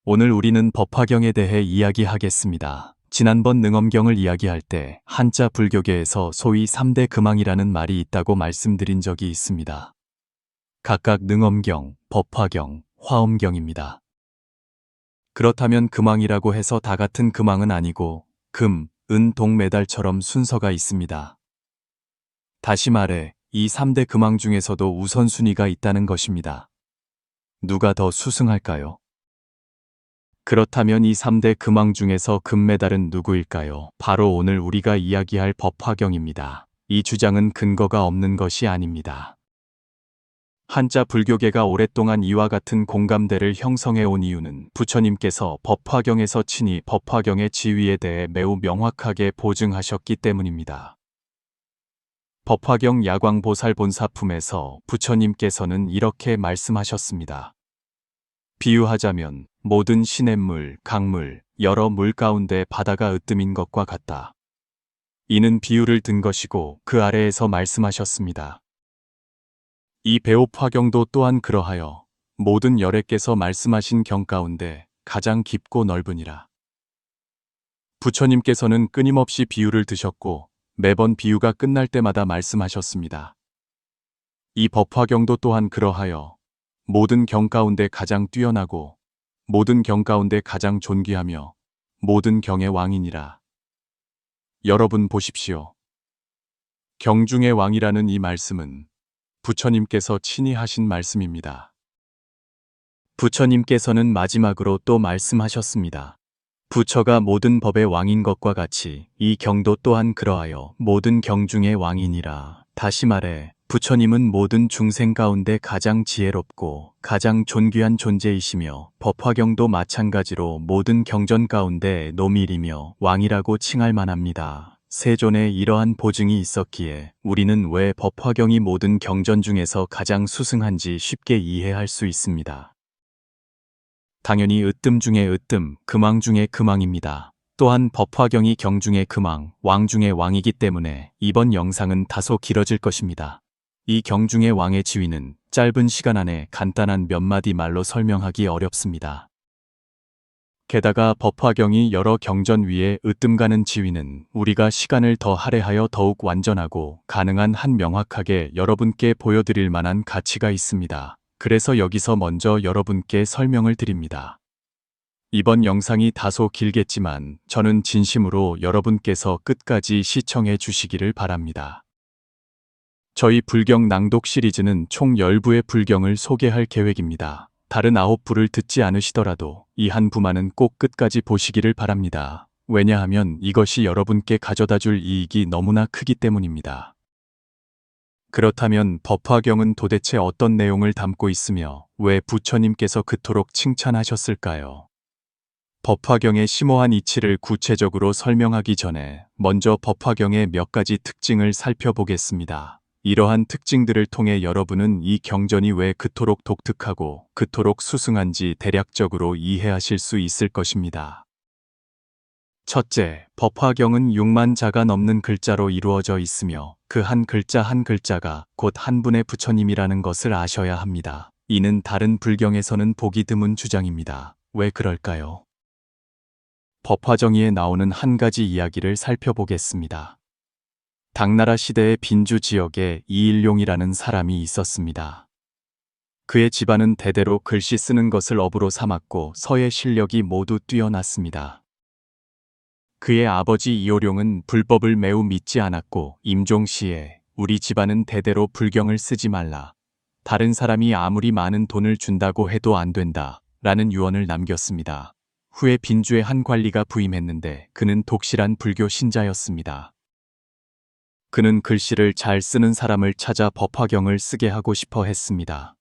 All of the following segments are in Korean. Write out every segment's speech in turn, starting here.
오늘 우리는 법화경에 대해 이야기하겠습니다. 지난번 능엄경을 이야기할 때 한자 불교계에서 소위 3대 금왕이라는 말이 있다고 말씀드린 적이 있습니다. 각각 능엄경, 법화경, 화엄경입니다. 그렇다면 금왕이라고 해서 다 같은 금왕은 아니고 금, 은, 동, 메달처럼 순서가 있습니다. 다시 말해 이 3대 금왕 중에서도 우선순위가 있다는 것입니다. 누가 더 수승할까요? 그렇다면 이 3대 금왕 중에서 금메달은 누구일까요? 바로 오늘 우리가 이야기할 법화경입니다. 이 주장은 근거가 없는 것이 아닙니다. 한자 불교계가 오랫동안 이와 같은 공감대를 형성해 온 이유는 부처님께서 법화경에서 친히 법화경의 지위에 대해 매우 명확하게 보증하셨기 때문입니다. 법화경 야광보살본사품에서 부처님께서는 이렇게 말씀하셨습니다. 비유하자면 모든 시냇물, 강물, 여러 물 가운데 바다가 으뜸인 것과 같다. 이는 비유를 든 것이고 그 아래에서 말씀하셨습니다. 이 배옥화경도 또한 그러하여 모든 열애께서 말씀하신 경 가운데 가장 깊고 넓으니라. 부처님께서는 끊임없이 비유를 드셨고 매번 비유가 끝날 때마다 말씀하셨습니다. 이 법화경도 또한 그러하여 모든 경 가운데 가장 뛰어나고 모든 경 가운데 가장 존귀하며 모든 경의 왕이니라. 여러분 보십시오. 경 중의 왕이라는 이 말씀은 부처님께서 친히 하신 말씀입니다. 부처님께서는 마지막으로 또 말씀하셨습니다. 부처가 모든 법의 왕인 것과 같이 이 경도 또한 그러하여 모든 경 중의 왕이니라. 다시 말해 부처님은 모든 중생 가운데 가장 지혜롭고 가장 존귀한 존재이시며 법화경도 마찬가지로 모든 경전 가운데 노밀이며 왕이라고 칭할 만합니다. 세존의 이러한 보증이 있었기에 우리는 왜 법화경이 모든 경전 중에서 가장 수승한지 쉽게 이해할 수 있습니다. 당연히 으뜸 중의 으뜸, 금왕 중의 금왕입니다. 또한 법화경이 경 중의 금왕, 왕 중의 왕이기 때문에 이번 영상은 다소 길어질 것입니다. 이 경 중의 왕의 지위는 짧은 시간 안에 간단한 몇 마디 말로 설명하기 어렵습니다. 게다가 법화경이 여러 경전 위에 으뜸가는 지위는 우리가 시간을 더 할애하여 더욱 완전하고 가능한 한 명확하게 여러분께 보여드릴 만한 가치가 있습니다. 그래서 여기서 먼저 여러분께 설명을 드립니다. 이번 영상이 다소 길겠지만 저는 진심으로 여러분께서 끝까지 시청해 주시기를 바랍니다. 저희 불경 낭독 시리즈는 총 10부의 불경을 소개할 계획입니다. 다른 9부를 듣지 않으시더라도 이 한 부만은 꼭 끝까지 보시기를 바랍니다. 왜냐하면 이것이 여러분께 가져다 줄 이익이 너무나 크기 때문입니다. 그렇다면 법화경은 도대체 어떤 내용을 담고 있으며 왜 부처님께서 그토록 칭찬하셨을까요? 법화경의 심오한 이치를 구체적으로 설명하기 전에 먼저 법화경의 몇 가지 특징을 살펴보겠습니다. 이러한 특징들을 통해 여러분은 이 경전이 왜 그토록 독특하고 그토록 수승한지 대략적으로 이해하실 수 있을 것입니다. 첫째, 법화경은 6만 자가 넘는 글자로 이루어져 있으며 그 한 글자 한 글자가 곧 한 분의 부처님이라는 것을 아셔야 합니다. 이는 다른 불경에서는 보기 드문 주장입니다. 왜 그럴까요? 법화정의에 나오는 한 가지 이야기를 살펴보겠습니다. 당나라 시대의 빈주 지역에 이일용이라는 사람이 있었습니다. 그의 집안은 대대로 글씨 쓰는 것을 업으로 삼았고 서예 실력이 모두 뛰어났습니다. 그의 아버지 이호룡은 불법을 매우 믿지 않았고 임종시에 우리 집안은 대대로 불경을 쓰지 말라. 다른 사람이 아무리 많은 돈을 준다고 해도 안 된다. 라는 유언을 남겼습니다. 후에 빈주의 한 관리가 부임했는데 그는 독실한 불교 신자였습니다. 그는 글씨를 잘 쓰는 사람을 찾아 법화경을 쓰게 하고 싶어 했습니다.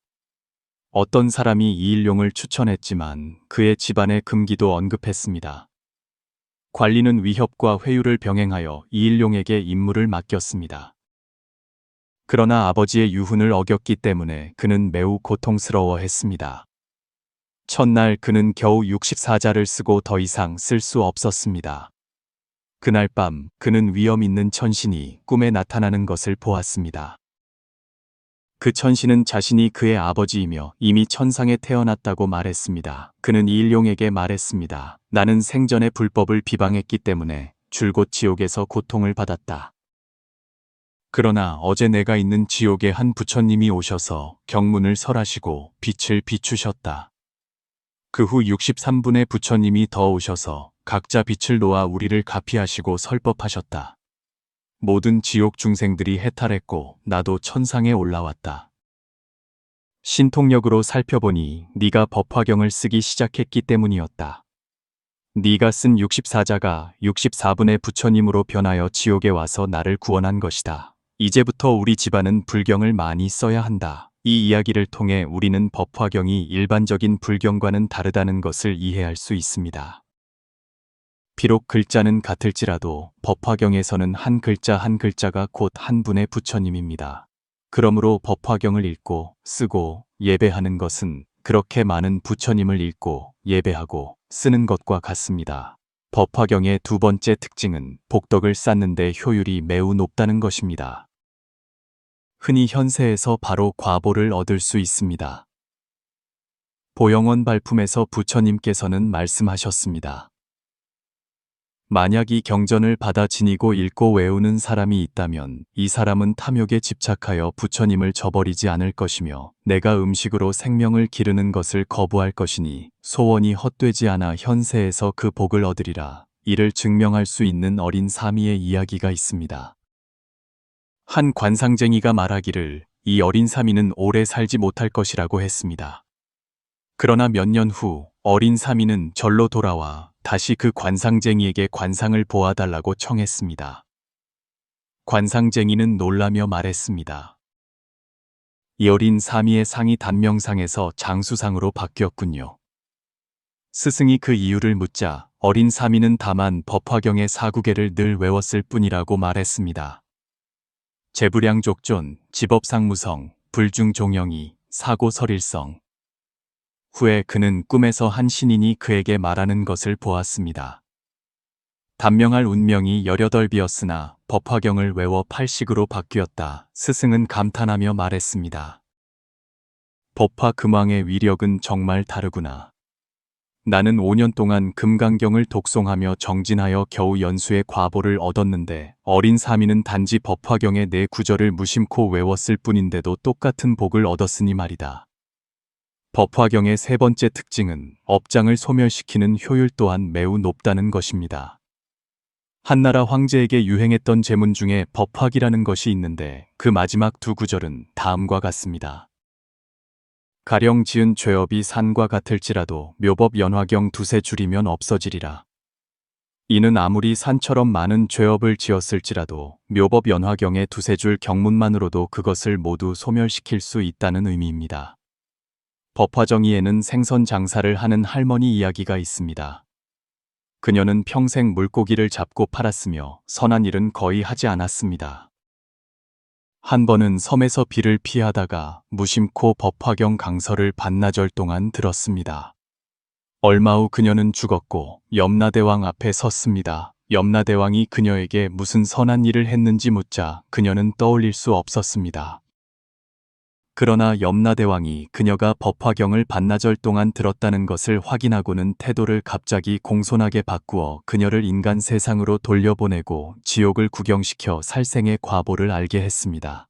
어떤 사람이 이일용을 추천했지만 그의 집안의 금기도 언급했습니다. 관리는 위협과 회유를 병행하여 이일용에게 임무를 맡겼습니다. 그러나 아버지의 유훈을 어겼기 때문에 그는 매우 고통스러워했습니다. 첫날 그는 겨우 64자를 쓰고 더 이상 쓸 수 없었습니다. 그날 밤 그는 위험 있는 천신이 꿈에 나타나는 것을 보았습니다. 그 천신은 자신이 그의 아버지이며 이미 천상에 태어났다고 말했습니다. 그는 이일용에게 말했습니다. 나는 생전에 불법을 비방했기 때문에 줄곧 지옥에서 고통을 받았다. 그러나 어제 내가 있는 지옥에 한 부처님이 오셔서 경문을 설하시고 빛을 비추셨다. 그 후 63분의 부처님이 더 오셔서 각자 빛을 놓아 우리를 가피하시고 설법하셨다. 모든 지옥 중생들이 해탈했고 나도 천상에 올라왔다. 신통력으로 살펴보니 네가 법화경을 쓰기 시작했기 때문이었다. 네가 쓴 64자가 64분의 부처님으로 변하여 지옥에 와서 나를 구원한 것이다. 이제부터 우리 집안은 불경을 많이 써야 한다. 이 이야기를 통해 우리는 법화경이 일반적인 불경과는 다르다는 것을 이해할 수 있습니다. 비록 글자는 같을지라도 법화경에서는 한 글자 한 글자가 곧 한 분의 부처님입니다. 그러므로 법화경을 읽고 쓰고 예배하는 것은 그렇게 많은 부처님을 읽고 예배하고 쓰는 것과 같습니다. 법화경의 두 번째 특징은 복덕을 쌓는 데 효율이 매우 높다는 것입니다. 흔히 현세에서 바로 과보를 얻을 수 있습니다. 보영원 발품에서 부처님께서는 말씀하셨습니다. 만약 이 경전을 받아 지니고 읽고 외우는 사람이 있다면 이 사람은 탐욕에 집착하여 부처님을 저버리지 않을 것이며 내가 음식으로 생명을 기르는 것을 거부할 것이니 소원이 헛되지 않아 현세에서 그 복을 얻으리라. 이를 증명할 수 있는 어린 사미의 이야기가 있습니다. 한 관상쟁이가 말하기를 이 어린 사미는 오래 살지 못할 것이라고 했습니다. 그러나 몇 년 후 어린 사미는 절로 돌아와 다시 그 관상쟁이에게 관상을 보아달라고 청했습니다. 관상쟁이는 놀라며 말했습니다. 이 어린 사미의 상이 단명상에서 장수상으로 바뀌었군요. 스승이 그 이유를 묻자 어린 사미는 다만 법화경의 사구계를 늘 외웠을 뿐이라고 말했습니다. 재불량족존, 지법상무성, 불중종영이, 사고설일성. 후에 그는 꿈에서 한 신인이 그에게 말하는 것을 보았습니다. 단명할 운명이 18비였으나 법화경을 외워 8식으로 바뀌었다. 스승은 감탄하며 말했습니다. 법화 금왕의 위력은 정말 다르구나. 나는 5년 동안 금강경을 독송하며 정진하여 겨우 연수의 과보를 얻었는데 어린 사미는 단지 법화경의 4구절을 무심코 외웠을 뿐인데도 똑같은 복을 얻었으니 말이다. 법화경의 세 번째 특징은 업장을 소멸시키는 효율 또한 매우 높다는 것입니다. 한나라 황제에게 유행했던 제문 중에 법화기라는 것이 있는데 그 마지막 두 구절은 다음과 같습니다. 가령 지은 죄업이 산과 같을지라도 묘법 연화경 두세 줄이면 없어지리라. 이는 아무리 산처럼 많은 죄업을 지었을지라도 묘법 연화경의 두세 줄 경문만으로도 그것을 모두 소멸시킬 수 있다는 의미입니다. 법화정의에는 생선 장사를 하는 할머니 이야기가 있습니다. 그녀는 평생 물고기를 잡고 팔았으며 선한 일은 거의 하지 않았습니다. 한 번은 섬에서 비를 피하다가 무심코 법화경 강서를 반나절 동안 들었습니다. 얼마 후 그녀는 죽었고 염라대왕 앞에 섰습니다. 염라대왕이 그녀에게 무슨 선한 일을 했는지 묻자 그녀는 떠올릴 수 없었습니다. 그러나 염라대왕이 그녀가 법화경을 반나절 동안 들었다는 것을 확인하고는 태도를 갑자기 공손하게 바꾸어 그녀를 인간 세상으로 돌려보내고 지옥을 구경시켜 살생의 과보를 알게 했습니다.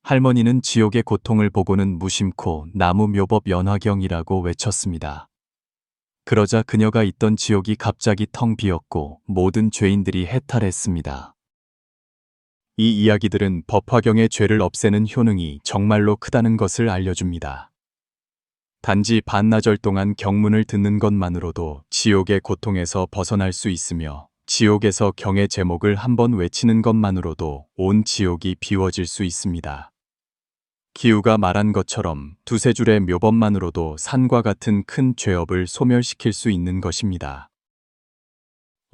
할머니는 지옥의 고통을 보고는 무심코 나무 묘법 연화경이라고 외쳤습니다. 그러자 그녀가 있던 지옥이 갑자기 텅 비었고 모든 죄인들이 해탈했습니다. 이 이야기들은 법화경의 죄를 없애는 효능이 정말로 크다는 것을 알려줍니다. 단지 반나절 동안 경문을 듣는 것만으로도 지옥의 고통에서 벗어날 수 있으며 지옥에서 경의 제목을 한번 외치는 것만으로도 온 지옥이 비워질 수 있습니다. 기우가 말한 것처럼 두세 줄의 묘법만으로도 산과 같은 큰 죄업을 소멸시킬 수 있는 것입니다.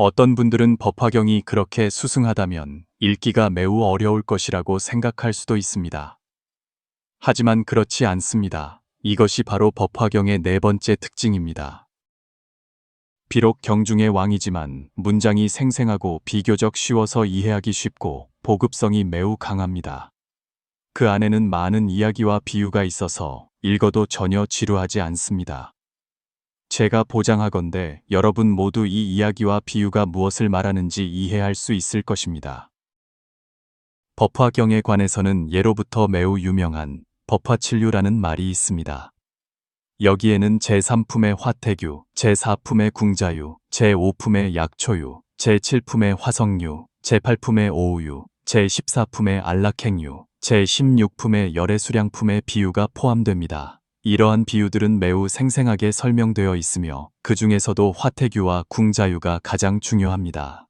어떤 분들은 법화경이 그렇게 수승하다면 읽기가 매우 어려울 것이라고 생각할 수도 있습니다. 하지만 그렇지 않습니다. 이것이 바로 법화경의 네 번째 특징입니다. 비록 경중의 왕이지만 문장이 생생하고 비교적 쉬워서 이해하기 쉽고 보급성이 매우 강합니다. 그 안에는 많은 이야기와 비유가 있어서 읽어도 전혀 지루하지 않습니다. 제가 보장하건대 여러분 모두 이 이야기와 비유가 무엇을 말하는지 이해할 수 있을 것입니다. 법화경에 관해서는 예로부터 매우 유명한 법화칠류라는 말이 있습니다. 여기에는 제3품의 화태규, 제4품의 궁자유, 제5품의 약초유, 제7품의 화성유, 제8품의 오우유, 제14품의 안락행유, 제16품의 열애수량품의 비유가 포함됩니다. 이러한 비유들은 매우 생생하게 설명되어 있으며 그 중에서도 화태규와 궁자유가 가장 중요합니다.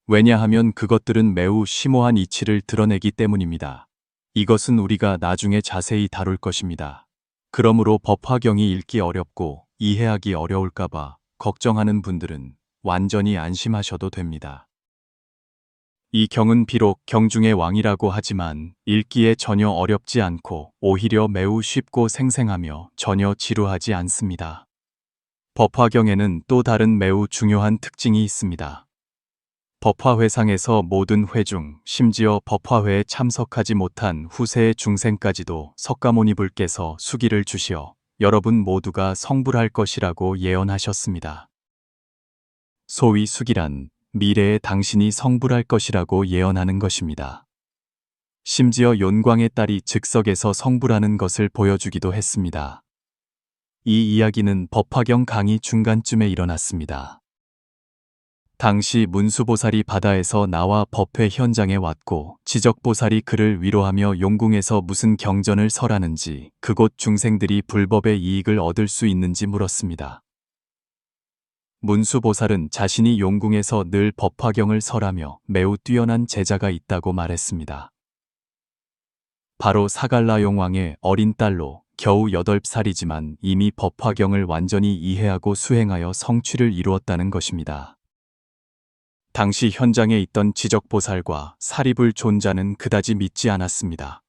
왜냐하면 그것들은 매우 심오한 이치를 드러내기 때문입니다. 이것은 우리가 나중에 자세히 다룰 것입니다. 그러므로 법화경이 읽기 어렵고 이해하기 어려울까봐 걱정하는 분들은 완전히 안심하셔도 됩니다. 이 경은 비록 경중의 왕이라고 하지만 읽기에 전혀 어렵지 않고 오히려 매우 쉽고 생생하며 전혀 지루하지 않습니다. 법화경에는 또 다른 매우 중요한 특징이 있습니다. 법화회상에서 모든 회중, 심지어 법화회에 참석하지 못한 후세의 중생까지도 석가모니불께서 수기를 주시어 여러분 모두가 성불할 것이라고 예언하셨습니다. 소위 수기란 미래에 당신이 성불할 것이라고 예언하는 것입니다. 심지어 윤광의 딸이 즉석에서 성불하는 것을 보여주기도 했습니다. 이 이야기는 법화경 강의 중간쯤에 일어났습니다. 당시 문수보살이 바다에서 나와 법회 현장에 왔고 지적보살이 그를 위로하며 용궁에서 무슨 경전을 설하는지 그곳 중생들이 불법의 이익을 얻을 수 있는지 물었습니다. 문수보살은 자신이 용궁에서 늘 법화경을 설하며 매우 뛰어난 제자가 있다고 말했습니다. 바로 사갈라용 왕의 어린 딸로 겨우 8살이지만 이미 법화경을 완전히 이해하고 수행하여 성취를 이루었다는 것입니다. 당시 현장에 있던 지적보살과 사리불 존자는 그다지 믿지 않았습니다.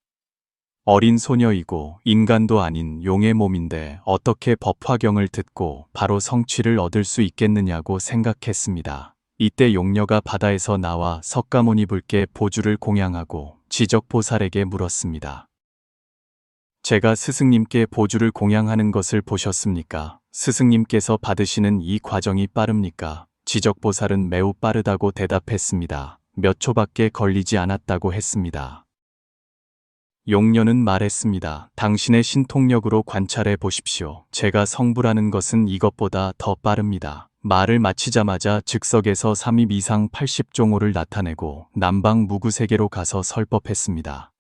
어린 소녀이고 인간도 아닌 용의 몸인데 어떻게 법화경을 듣고 바로 성취를 얻을 수 있겠느냐고 생각했습니다. 이때 용녀가 바다에서 나와 석가모니불께 보주를 공양하고 지적보살에게 물었습니다. 제가 스승님께 보주를 공양하는 것을 보셨습니까? 스승님께서 받으시는 이 과정이 빠릅니까? 지적보살은 매우 빠르다고 대답했습니다. 몇 초밖에 걸리지 않았다고 했습니다. 용녀는 말했습니다. 당신의 신통력으로 관찰해 보십시오. 제가 성불하는 것은 이것보다 더 빠릅니다. 말을 마치자마자 즉석에서 3입 이상 80종호를 나타내고 남방 무구세계로 가서 설법했습니다.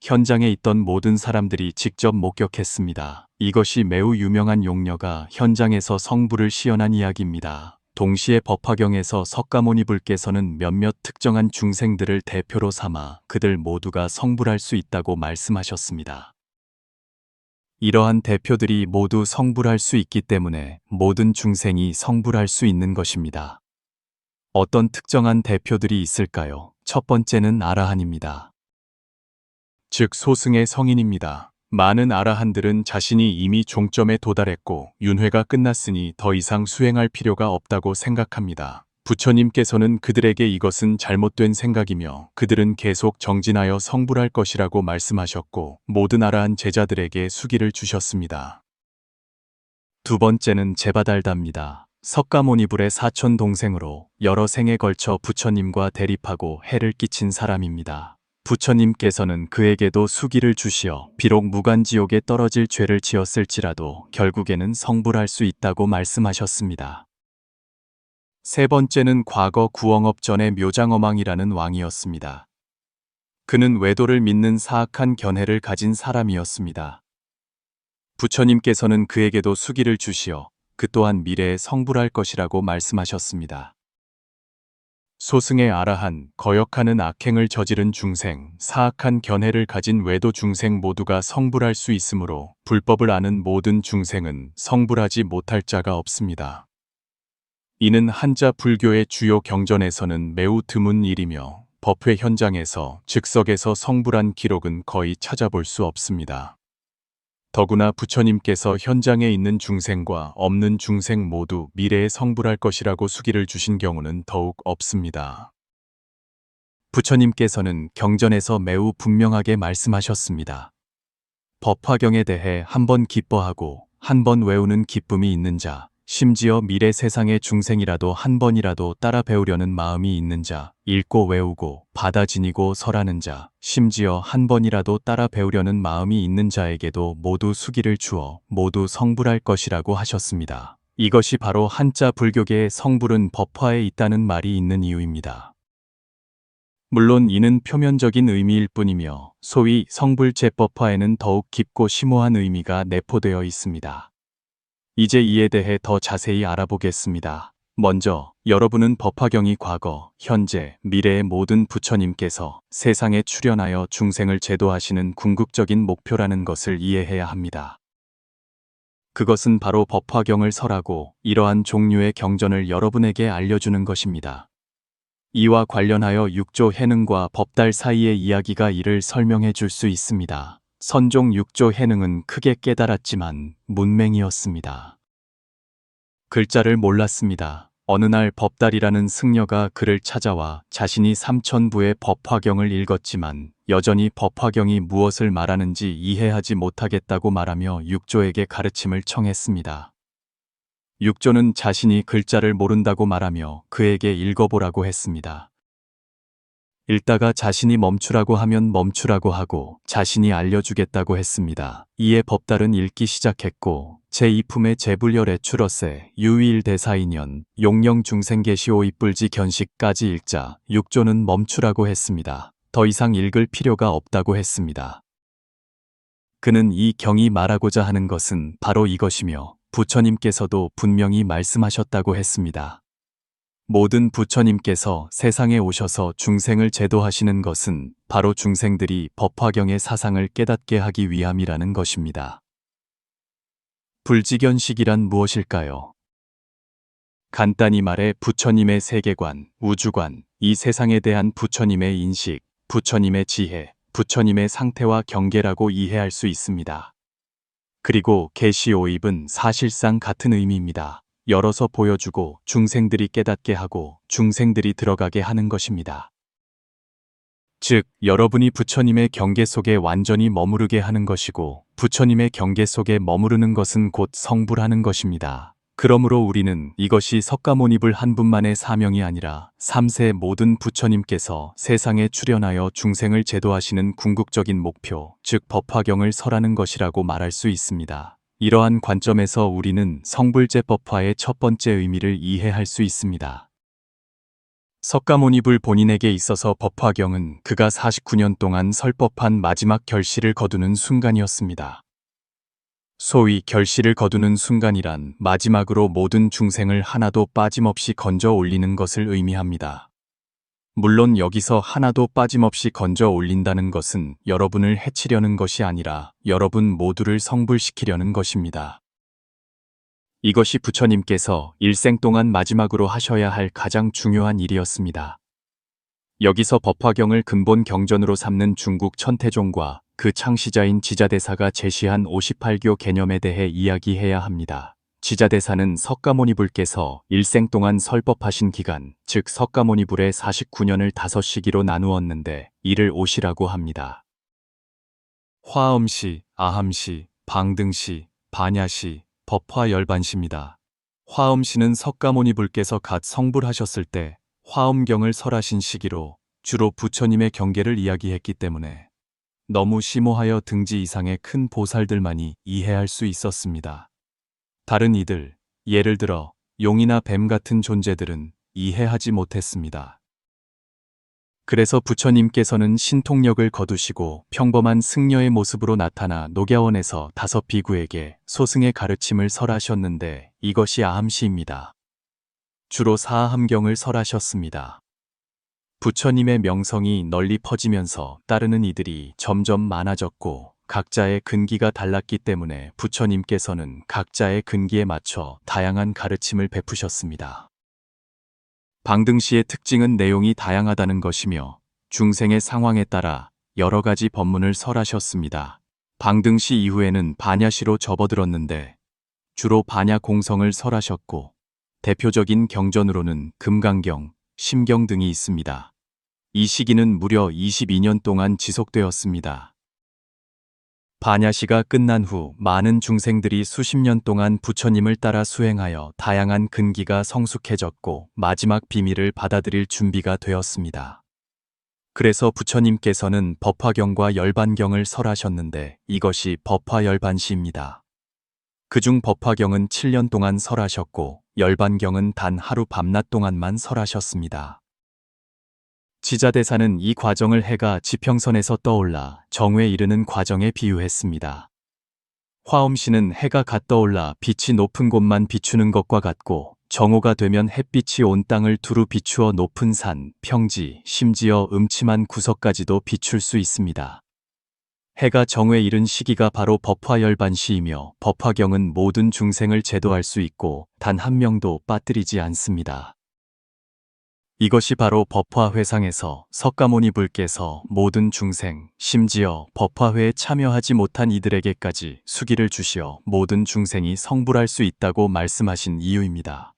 현장에 있던 모든 사람들이 직접 목격했습니다. 이것이 매우 유명한 용녀가 현장에서 성불을 시연한 이야기입니다. 동시에 법화경에서 석가모니불께서는 몇몇 특정한 중생들을 대표로 삼아 그들 모두가 성불할 수 있다고 말씀하셨습니다. 이러한 대표들이 모두 성불할 수 있기 때문에 모든 중생이 성불할 수 있는 것입니다. 어떤 특정한 대표들이 있을까요? 첫 번째는 아라한입니다. 즉 소승의 성인입니다. 많은 아라한들은 자신이 이미 종점에 도달했고 윤회가 끝났으니 더 이상 수행할 필요가 없다고 생각합니다. 부처님께서는 그들에게 이것은 잘못된 생각이며 그들은 계속 정진하여 성불할 것이라고 말씀하셨고 모든 아라한 제자들에게 수기를 주셨습니다. 두 번째는 제바달다입니다. 석가모니불의 사촌 동생으로 여러 생에 걸쳐 부처님과 대립하고 해를 끼친 사람입니다. 부처님께서는 그에게도 수기를 주시어 비록 무간지옥에 떨어질 죄를 지었을지라도 결국에는 성불할 수 있다고 말씀하셨습니다. 세 번째는 과거 구엉업 전의 묘장어망이라는 왕이었습니다. 그는 외도를 믿는 사악한 견해를 가진 사람이었습니다. 부처님께서는 그에게도 수기를 주시어 그 또한 미래에 성불할 것이라고 말씀하셨습니다. 소승의 아라한, 거역하는 악행을 저지른 중생, 사악한 견해를 가진 외도 중생 모두가 성불할 수 있으므로 불법을 아는 모든 중생은 성불하지 못할 자가 없습니다. 이는 한자 불교의 주요 경전에서는 매우 드문 일이며 법회 현장에서 즉석에서 성불한 기록은 거의 찾아볼 수 없습니다. 더구나 부처님께서 현장에 있는 중생과 없는 중생 모두 미래에 성불할 것이라고 수기를 주신 경우는 더욱 없습니다. 부처님께서는 경전에서 매우 분명하게 말씀하셨습니다. 법화경에 대해 한 번 기뻐하고 한 번 외우는 기쁨이 있는 자, 심지어 미래 세상의 중생이라도 한 번이라도 따라 배우려는 마음이 있는 자, 읽고 외우고 받아 지니고 설하는 자, 심지어 한 번이라도 따라 배우려는 마음이 있는 자에게도 모두 수기를 주어 모두 성불할 것이라고 하셨습니다. 이것이 바로 한자 불교계의 성불은 법화에 있다는 말이 있는 이유입니다. 물론 이는 표면적인 의미일 뿐이며 소위 성불제법화에는 더욱 깊고 심오한 의미가 내포되어 있습니다. 이제 이에 대해 더 자세히 알아보겠습니다. 먼저 여러분은 법화경이 과거, 현재, 미래의 모든 부처님께서 세상에 출현하여 중생을 제도하시는 궁극적인 목표라는 것을 이해해야 합니다. 그것은 바로 법화경을 설하고 이러한 종류의 경전을 여러분에게 알려주는 것입니다. 이와 관련하여 육조 해능과 법달 사이의 이야기가 이를 설명해 줄 수 있습니다. 선종 육조 해능은 크게 깨달았지만 문맹이었습니다. 글자를 몰랐습니다. 어느 날 법달이라는 승려가 그를 찾아와 자신이 삼천부의 법화경을 읽었지만 여전히 법화경이 무엇을 말하는지 이해하지 못하겠다고 말하며 육조에게 가르침을 청했습니다. 육조는 자신이 글자를 모른다고 말하며 그에게 읽어보라고 했습니다. 읽다가 자신이 멈추라고 하면 멈추라고 하고 자신이 알려주겠다고 했습니다. 이에 법달은 읽기 시작했고 제2품의 제불열의 추러세 유일 대사인연 용령 중생계시오 이뿔지 견식까지 읽자 육조는 멈추라고 했습니다. 더 이상 읽을 필요가 없다고 했습니다. 그는 이 경이 말하고자 하는 것은 바로 이것이며 부처님께서도 분명히 말씀하셨다고 했습니다. 모든 부처님께서 세상에 오셔서 중생을 제도하시는 것은 바로 중생들이 법화경의 사상을 깨닫게 하기 위함이라는 것입니다. 불지견식이란 무엇일까요? 간단히 말해 부처님의 세계관, 우주관, 이 세상에 대한 부처님의 인식, 부처님의 지혜, 부처님의 상태와 경계라고 이해할 수 있습니다. 그리고 계시오입은 사실상 같은 의미입니다. 열어서 보여주고 중생들이 깨닫게 하고 중생들이 들어가게 하는 것입니다. 즉, 여러분이 부처님의 경계 속에 완전히 머무르게 하는 것이고 부처님의 경계 속에 머무르는 것은 곧 성불하는 것입니다. 그러므로 우리는 이것이 석가모니불 한 분만의 사명이 아니라 3세 모든 부처님께서 세상에 출현하여 중생을 제도하시는 궁극적인 목표, 즉 법화경을 설하는 것이라고 말할 수 있습니다. 이러한 관점에서 우리는 성불제법화의 첫 번째 의미를 이해할 수 있습니다. 석가모니불 본인에게 있어서 법화경은 그가 49년 동안 설법한 마지막 결실을 거두는 순간이었습니다. 소위 결실을 거두는 순간이란 마지막으로 모든 중생을 하나도 빠짐없이 건져 올리는 것을 의미합니다. 물론 여기서 하나도 빠짐없이 건져 올린다는 것은 여러분을 해치려는 것이 아니라 여러분 모두를 성불시키려는 것입니다. 이것이 부처님께서 일생 동안 마지막으로 하셔야 할 가장 중요한 일이었습니다. 여기서 법화경을 근본 경전으로 삼는 중국 천태종과 그 창시자인 지자대사가 제시한 58교 개념에 대해 이야기해야 합니다. 지자대사는 석가모니불께서 일생 동안 설법하신 기간, 즉 석가모니불의 49년을 5시기로 나누었는데 이를 오시라고 합니다. 화엄시, 아함시, 방등시, 반야시, 법화열반시입니다. 화엄시는 석가모니불께서 갓 성불하셨을 때 화엄경을 설하신 시기로 주로 부처님의 경계를 이야기했기 때문에 너무 심오하여 등지 이상의 큰 보살들만이 이해할 수 있었습니다. 다른 이들, 예를 들어 용이나 뱀 같은 존재들은 이해하지 못했습니다. 그래서 부처님께서는 신통력을 거두시고 평범한 승려의 모습으로 나타나 녹야원에서 5 비구에게 소승의 가르침을 설하셨는데 이것이 아함시입니다. 주로 사함경을 설하셨습니다. 부처님의 명성이 널리 퍼지면서 따르는 이들이 점점 많아졌고 각자의 근기가 달랐기 때문에 부처님께서는 각자의 근기에 맞춰 다양한 가르침을 베푸셨습니다. 방등시의 특징은 내용이 다양하다는 것이며 중생의 상황에 따라 여러 가지 법문을 설하셨습니다. 방등시 이후에는 반야시로 접어들었는데 주로 반야 공성을 설하셨고 대표적인 경전으로는 금강경, 심경 등이 있습니다. 이 시기는 무려 22년 동안 지속되었습니다. 반야시가 끝난 후 많은 중생들이 수십 년 동안 부처님을 따라 수행하여 다양한 근기가 성숙해졌고 마지막 비밀을 받아들일 준비가 되었습니다. 그래서 부처님께서는 법화경과 열반경을 설하셨는데 이것이 법화열반시입니다. 그중 법화경은 7년 동안 설하셨고 열반경은 단 하루 밤낮 동안만 설하셨습니다. 지자대사는 이 과정을 해가 지평선에서 떠올라 정오에 이르는 과정에 비유했습니다. 화엄시는 해가 갓 떠올라 빛이 높은 곳만 비추는 것과 같고 정오가 되면 햇빛이 온 땅을 두루 비추어 높은 산, 평지, 심지어 음침한 구석까지도 비출 수 있습니다. 해가 정오에 이른 시기가 바로 법화열반시이며 법화경은 모든 중생을 제도할 수 있고 단 한 명도 빠뜨리지 않습니다. 이것이 바로 법화회상에서 석가모니 불께서 모든 중생, 심지어 법화회에 참여하지 못한 이들에게까지 수기를 주시어 모든 중생이 성불할 수 있다고 말씀하신 이유입니다.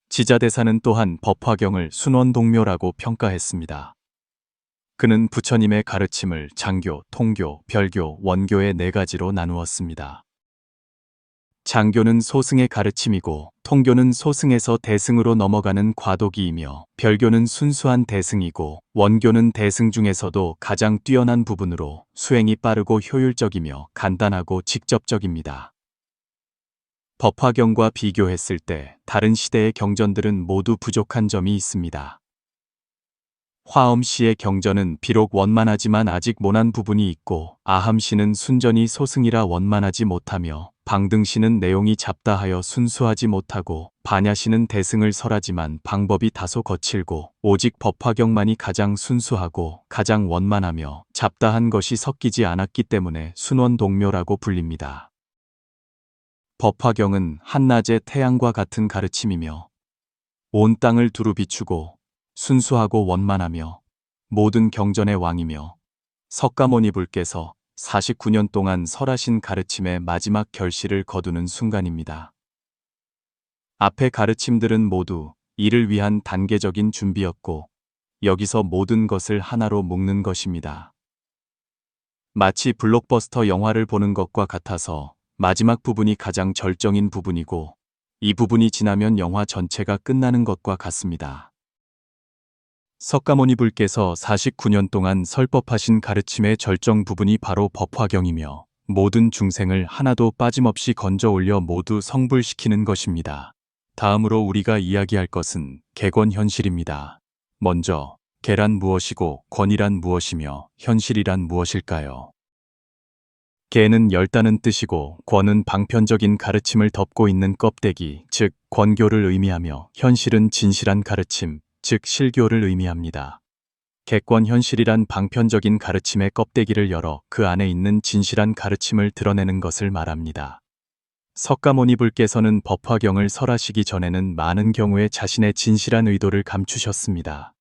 지자대사는 또한 법화경을 순원동묘라고 평가했습니다. 그는 부처님의 가르침을 장교, 통교, 별교, 원교의 4가지로 나누었습니다. 장교는 소승의 가르침이고 통교는 소승에서 대승으로 넘어가는 과도기이며 별교는 순수한 대승이고 원교는 대승 중에서도 가장 뛰어난 부분으로 수행이 빠르고 효율적이며 간단하고 직접적입니다. 법화경과 비교했을 때 다른 시대의 경전들은 모두 부족한 점이 있습니다. 화엄시의 경전은 비록 원만하지만 아직 모난 부분이 있고 아함시는 순전히 소승이라 원만하지 못하며 방등시는 내용이 잡다하여 순수하지 못하고 반야시는 대승을 설하지만 방법이 다소 거칠고 오직 법화경만이 가장 순수하고 가장 원만하며 잡다한 것이 섞이지 않았기 때문에 순원동묘라고 불립니다. 법화경은 한낮의 태양과 같은 가르침이며 온 땅을 두루 비추고 순수하고 원만하며 모든 경전의 왕이며 석가모니 불께서 49년 동안 설하신 가르침의 마지막 결실을 거두는 순간입니다. 앞의 가르침들은 모두 이를 위한 단계적인 준비였고 여기서 모든 것을 하나로 묶는 것입니다. 마치 블록버스터 영화를 보는 것과 같아서 마지막 부분이 가장 절정인 부분이고 이 부분이 지나면 영화 전체가 끝나는 것과 같습니다. 석가모니 불께서 49년 동안 설법하신 가르침의 절정 부분이 바로 법화경이며 모든 중생을 하나도 빠짐없이 건져 올려 모두 성불시키는 것입니다. 다음으로 우리가 이야기할 것은 객원현실입니다. 먼저 개란 무엇이고 권이란 무엇이며 현실이란 무엇일까요? 개는 열다는 뜻이고 권은 방편적인 가르침을 덮고 있는 껍데기, 즉 권교를 의미하며 현실은 진실한 가르침, 즉 실교를 의미합니다. 객권현실이란 방편적인 가르침의 껍데기를 열어 그 안에 있는 진실한 가르침을 드러내는 것을 말합니다. 석가모니 불께서는 법화경을 설하시기 전에는 많은 경우에 자신의 진실한 의도를 감추셨습니다.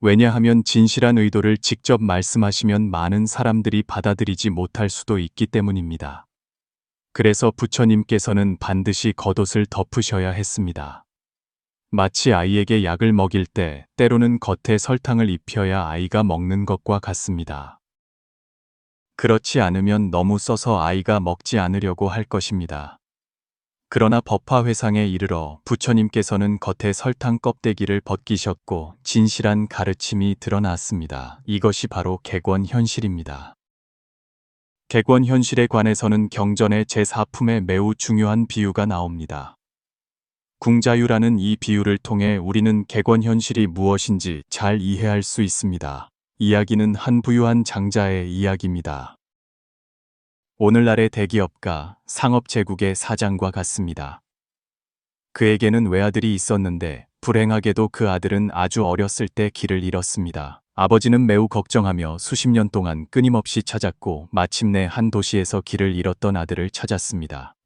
왜냐하면 진실한 의도를 직접 말씀하시면 많은 사람들이 받아들이지 못할 수도 있기 때문입니다. 그래서 부처님께서는 반드시 겉옷을 덮으셔야 했습니다. 마치 아이에게 약을 먹일 때 때로는 겉에 설탕을 입혀야 아이가 먹는 것과 같습니다. 그렇지 않으면 너무 써서 아이가 먹지 않으려고 할 것입니다. 그러나 법화회상에 이르러 부처님께서는 겉에 설탕 껍데기를 벗기셨고 진실한 가르침이 드러났습니다. 이것이 바로 객원현실입니다. 객원현실에 관해서는 경전의 제4품에 매우 중요한 비유가 나옵니다. 궁자유라는 이 비유를 통해 우리는 객원현실이 무엇인지 잘 이해할 수 있습니다. 이야기는 한 부유한 장자의 이야기입니다. 오늘날의 대기업가, 상업제국의 사장과 같습니다. 그에게는 외아들이 있었는데 불행하게도 그 아들은 아주 어렸을 때 길을 잃었습니다. 아버지는 매우 걱정하며 수십 년 동안 끊임없이 찾았고 마침내 한 도시에서 길을 잃었던 아들을 찾았습니다.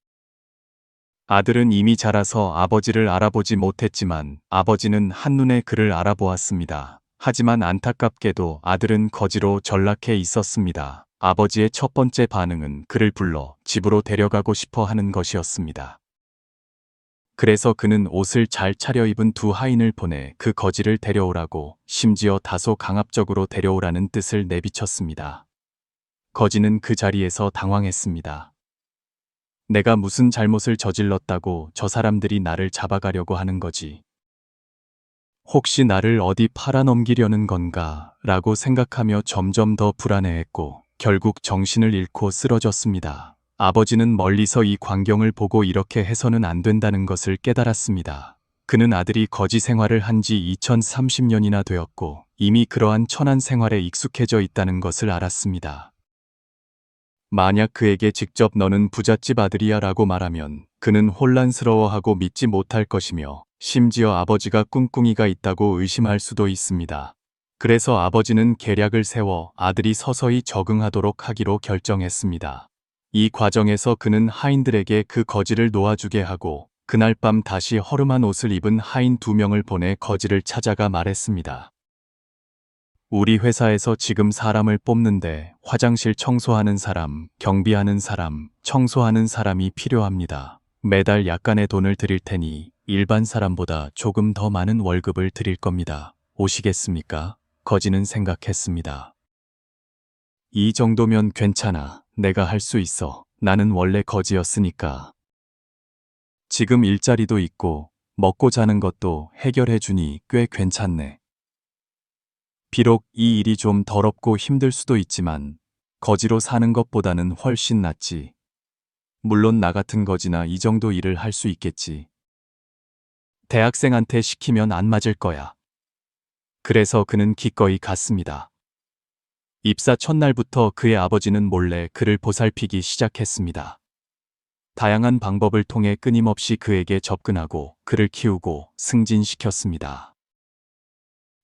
아들은 이미 자라서 아버지를 알아보지 못했지만 아버지는 한눈에 그를 알아보았습니다. 하지만 안타깝게도 아들은 거지로 전락해 있었습니다. 아버지의 첫 번째 반응은 그를 불러 집으로 데려가고 싶어 하는 것이었습니다. 그래서 그는 옷을 잘 차려입은 두 하인을 보내 그 거지를 데려오라고, 심지어 다소 강압적으로 데려오라는 뜻을 내비쳤습니다. 거지는 그 자리에서 당황했습니다. 내가 무슨 잘못을 저질렀다고 저 사람들이 나를 잡아가려고 하는 거지? 혹시 나를 어디 팔아넘기려는 건가? 라고 생각하며 점점 더 불안해했고, 결국 정신을 잃고 쓰러졌습니다. 아버지는 멀리서 이 광경을 보고 이렇게 해서는 안 된다는 것을 깨달았습니다. 그는 아들이 거지 생활을 한 지 2030년이나 되었고, 이미 그러한 천한 생활에 익숙해져 있다는 것을 알았습니다. 만약 그에게 직접 너는 부잣집 아들이야 라고 말하면 그는 혼란스러워하고 믿지 못할 것이며, 심지어 아버지가 꿍꿍이가 있다고 의심할 수도 있습니다. 그래서 아버지는 계략을 세워 아들이 서서히 적응하도록 하기로 결정했습니다. 이 과정에서 그는 하인들에게 그 거지를 놓아주게 하고, 그날 밤 다시 허름한 옷을 입은 하인 2명을 보내 거지를 찾아가 말했습니다. 우리 회사에서 지금 사람을 뽑는데 화장실 청소하는 사람, 경비하는 사람, 청소하는 사람이 필요합니다. 매달 약간의 돈을 드릴 테니 일반 사람보다 조금 더 많은 월급을 드릴 겁니다. 오시겠습니까? 거지는 생각했습니다. 이 정도면 괜찮아. 내가 할 수 있어. 나는 원래 거지였으니까. 지금 일자리도 있고 먹고 자는 것도 해결해 주니 꽤 괜찮네. 비록 이 일이 좀 더럽고 힘들 수도 있지만 거지로 사는 것보다는 훨씬 낫지. 물론 나 같은 거지나 이 정도 일을 할 수 있겠지. 대학생한테 시키면 안 맞을 거야. 그래서 그는 기꺼이 갔습니다. 입사 첫날부터 그의 아버지는 몰래 그를 보살피기 시작했습니다. 다양한 방법을 통해 끊임없이 그에게 접근하고 그를 키우고 승진시켰습니다.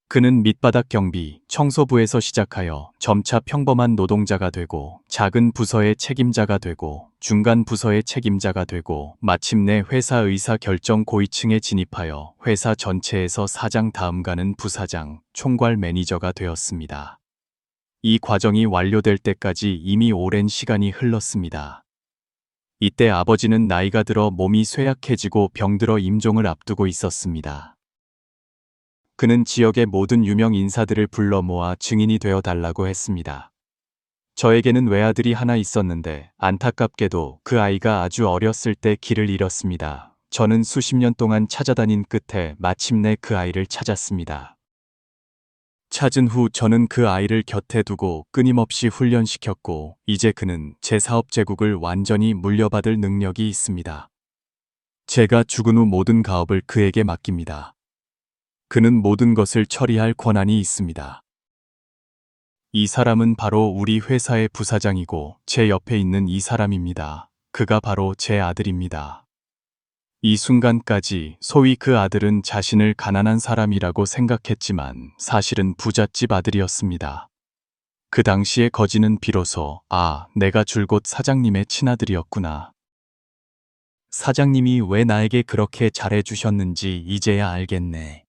그는 밑바닥 경비, 청소부에서 시작하여 점차 평범한 노동자가 되고, 작은 부서의 책임자가 되고, 중간 부서의 책임자가 되고, 마침내 회사 의사 결정 고위층에 진입하여 회사 전체에서 사장 다음 가는 부사장, 총괄 매니저가 되었습니다. 이 과정이 완료될 때까지 이미 오랜 시간이 흘렀습니다. 이때 아버지는 나이가 들어 몸이 쇠약해지고 병들어 임종을 앞두고 있었습니다. 그는 지역의 모든 유명 인사들을 불러 모아 증인이 되어 달라고 했습니다. 저에게는 외아들이 하나 있었는데 안타깝게도 그 아이가 아주 어렸을 때 길을 잃었습니다. 저는 수십 년 동안 찾아다닌 끝에 마침내 그 아이를 찾았습니다. 찾은 후 저는 그 아이를 곁에 두고 끊임없이 훈련시켰고, 이제 그는 제 사업 제국을 완전히 물려받을 능력이 있습니다. 제가 죽은 후 모든 가업을 그에게 맡깁니다. 그는 모든 것을 처리할 권한이 있습니다. 이 사람은 바로 우리 회사의 부사장이고 제 옆에 있는 이 사람입니다. 그가 바로 제 아들입니다. 이 순간까지 소위 그 아들은 자신을 가난한 사람이라고 생각했지만 사실은 부잣집 아들이었습니다. 그 당시에 거지는 비로소 내가 줄곧 사장님의 친아들이었구나. 사장님이 왜 나에게 그렇게 잘해주셨는지 이제야 알겠네.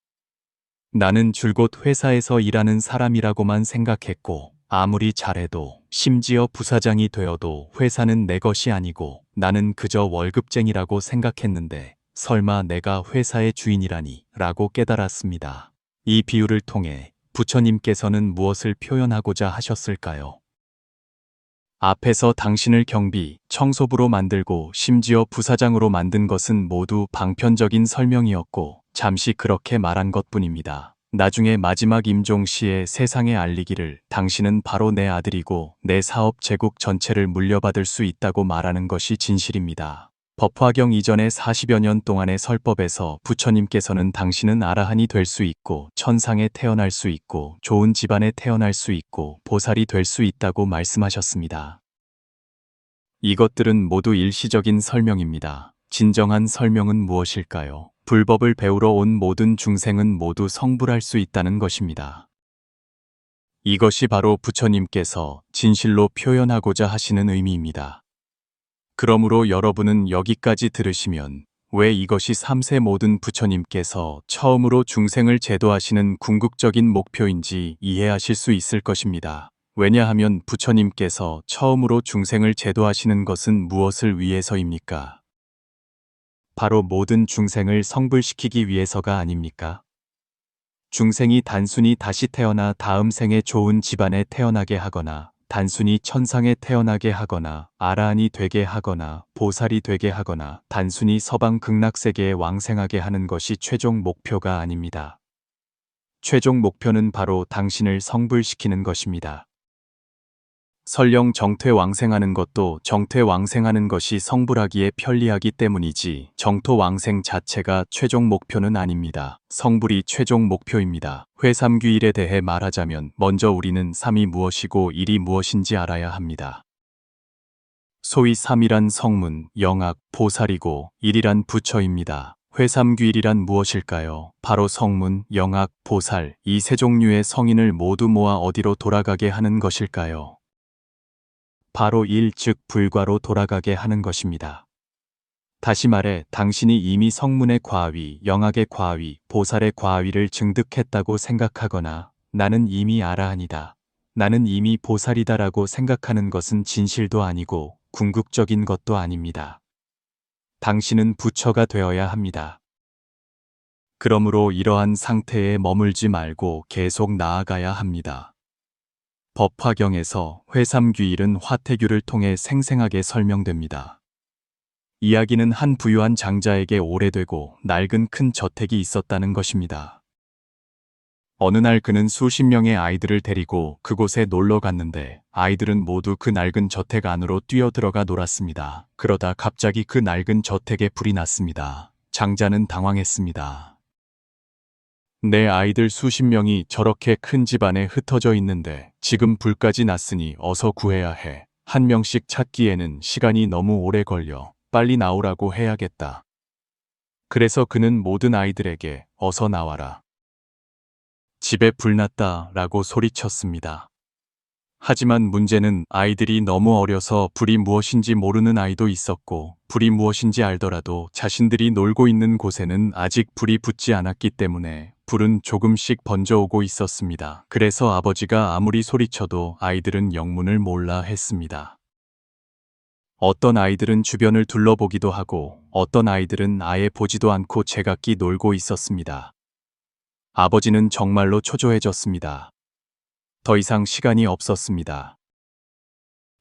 나는 줄곧 회사에서 일하는 사람이라고만 생각했고, 아무리 잘해도, 심지어 부사장이 되어도 회사는 내 것이 아니고 나는 그저 월급쟁이라고 생각했는데 설마 내가 회사의 주인이라니 라고 깨달았습니다. 이 비유를 통해 부처님께서는 무엇을 표현하고자 하셨을까요? 앞에서 당신을 경비, 청소부로 만들고 심지어 부사장으로 만든 것은 모두 방편적인 설명이었고 잠시 그렇게 말한 것뿐입니다. 나중에 마지막 임종 시에 세상에 알리기를 당신은 바로 내 아들이고 내 사업 제국 전체를 물려받을 수 있다고 말하는 것이 진실입니다. 법화경 이전의 40여 년 동안의 설법에서 부처님께서는 당신은 아라한이 될 수 있고 천상에 태어날 수 있고 좋은 집안에 태어날 수 있고 보살이 될 수 있다고 말씀하셨습니다. 이것들은 모두 일시적인 설명입니다. 진정한 설명은 무엇일까요? 불법을 배우러 온 모든 중생은 모두 성불할 수 있다는 것입니다. 이것이 바로 부처님께서 진실로 표현하고자 하시는 의미입니다. 그러므로 여러분은 여기까지 들으시면 왜 이것이 3세 모든 부처님께서 처음으로 중생을 제도하시는 궁극적인 목표인지 이해하실 수 있을 것입니다. 왜냐하면 부처님께서 처음으로 중생을 제도하시는 것은 무엇을 위해서입니까? 바로 모든 중생을 성불시키기 위해서가 아닙니까? 중생이 단순히 다시 태어나 다음 생에 좋은 집안에 태어나게 하거나 단순히 천상에 태어나게 하거나 아라한이 되게 하거나 보살이 되게 하거나 단순히 서방 극락세계에 왕생하게 하는 것이 최종 목표가 아닙니다. 최종 목표는 바로 당신을 성불시키는 것입니다. 설령 정퇴왕생하는 것도 정퇴왕생하는 것이 성불하기에 편리하기 때문이지 정토왕생 자체가 최종 목표는 아닙니다. 성불이 최종 목표입니다. 회삼귀일에 대해 말하자면 먼저 우리는 삼이 무엇이고 일이 무엇인지 알아야 합니다. 소위 삼이란 성문, 영악, 보살이고 일이란 부처입니다. 회삼귀일이란 무엇일까요? 바로 성문, 영악, 보살 이 세 종류의 성인을 모두 모아 어디로 돌아가게 하는 것일까요? 바로 일, 즉 불과로 돌아가게 하는 것입니다. 다시 말해 당신이 이미 성문의 과위, 영악의 과위, 보살의 과위를 증득했다고 생각하거나 나는 이미 아라한이다, 나는 이미 보살이다라고 생각하는 것은 진실도 아니고 궁극적인 것도 아닙니다. 당신은 부처가 되어야 합니다. 그러므로 이러한 상태에 머물지 말고 계속 나아가야 합니다. 법화경에서 회삼귀일은 화태규를 통해 생생하게 설명됩니다. 이야기는 한 부유한 장자에게 오래되고 낡은 큰 저택이 있었다는 것입니다. 어느 날 그는 수십 명의 아이들을 데리고 그곳에 놀러 갔는데 아이들은 모두 그 낡은 저택 안으로 뛰어들어가 놀았습니다. 그러다 갑자기 그 낡은 저택에 불이 났습니다. 장자는 당황했습니다. 내 아이들 수십 명이 저렇게 큰 집 안에 흩어져 있는데 지금 불까지 났으니 어서 구해야 해. 한 명씩 찾기에는 시간이 너무 오래 걸려. 빨리 나오라고 해야겠다. 그래서 그는 모든 아이들에게 어서 나와라. 집에 불 났다 라고 소리쳤습니다. 하지만 문제는 아이들이 너무 어려서 불이 무엇인지 모르는 아이도 있었고 불이 무엇인지 알더라도 자신들이 놀고 있는 곳에는 아직 불이 붙지 않았기 때문에 불은 조금씩 번져오고 있었습니다. 그래서 아버지가 아무리 소리쳐도 아이들은 영문을 몰라 했습니다. 어떤 아이들은 주변을 둘러보기도 하고 어떤 아이들은 아예 보지도 않고 제각기 놀고 있었습니다. 아버지는 정말로 초조해졌습니다. 더 이상 시간이 없었습니다.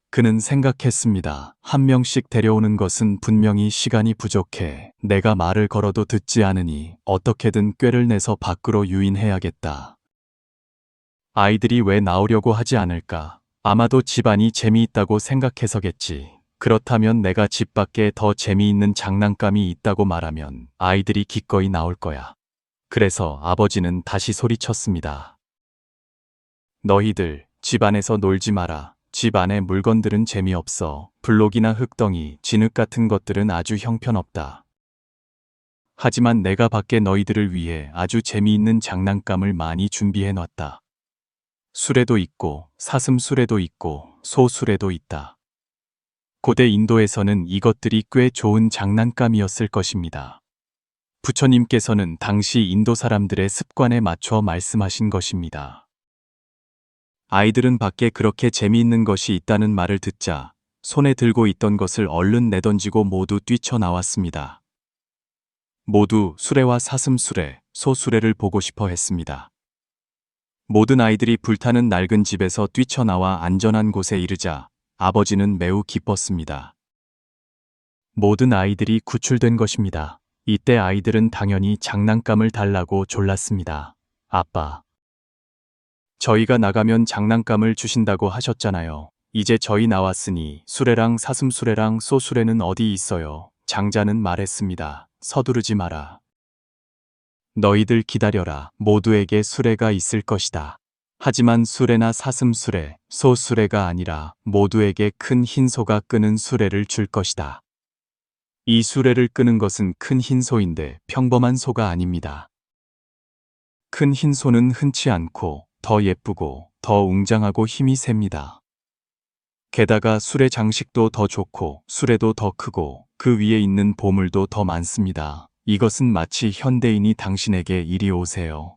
그는 생각했습니다. 한 명씩 데려오는 것은 분명히 시간이 부족해. 내가 말을 걸어도 듣지 않으니 어떻게든 꾀를 내서 밖으로 유인해야겠다. 아이들이 왜 나오려고 하지 않을까? 아마도 집안이 재미있다고 생각해서겠지. 그렇다면 내가 집 밖에 더 재미있는 장난감이 있다고 말하면 아이들이 기꺼이 나올 거야. 그래서 아버지는 다시 소리쳤습니다. 너희들 집 안에서 놀지 마라. 집 안의 물건들은 재미없어. 블록이나 흙덩이, 진흙 같은 것들은 아주 형편없다. 하지만 내가 밖에 너희들을 위해 아주 재미있는 장난감을 많이 준비해 놨다. 수레도 있고 사슴수레도 있고 소수레도 있다. 고대 인도에서는 이것들이 꽤 좋은 장난감이었을 것입니다. 부처님께서는 당시 인도 사람들의 습관에 맞춰 말씀하신 것입니다. 아이들은 밖에 그렇게 재미있는 것이 있다는 말을 듣자 손에 들고 있던 것을 얼른 내던지고 모두 뛰쳐나왔습니다. 모두 수레와 사슴수레, 소수레를 보고 싶어 했습니다. 모든 아이들이 불타는 낡은 집에서 뛰쳐나와 안전한 곳에 이르자 아버지는 매우 기뻤습니다. 모든 아이들이 구출된 것입니다. 이때 아이들은 당연히 장난감을 달라고 졸랐습니다. 아빠, 저희가 나가면 장난감을 주신다고 하셨잖아요. 이제 저희 나왔으니 수레랑 사슴수레랑 소수레는 어디 있어요? 장자는 말했습니다. 서두르지 마라. 너희들 기다려라. 모두에게 수레가 있을 것이다. 하지만 수레나 사슴수레, 소수레가 아니라 모두에게 큰 흰 소가 끄는 수레를 줄 것이다. 이 수레를 끄는 것은 큰 흰 소인데 평범한 소가 아닙니다. 큰 흰 소는 흔치 않고 더 예쁘고 더 웅장하고 힘이 셉니다. 게다가 수레 장식도 더 좋고 수레도 더 크고 그 위에 있는 보물도 더 많습니다. 이것은 마치 현대인이 당신에게 이리 오세요.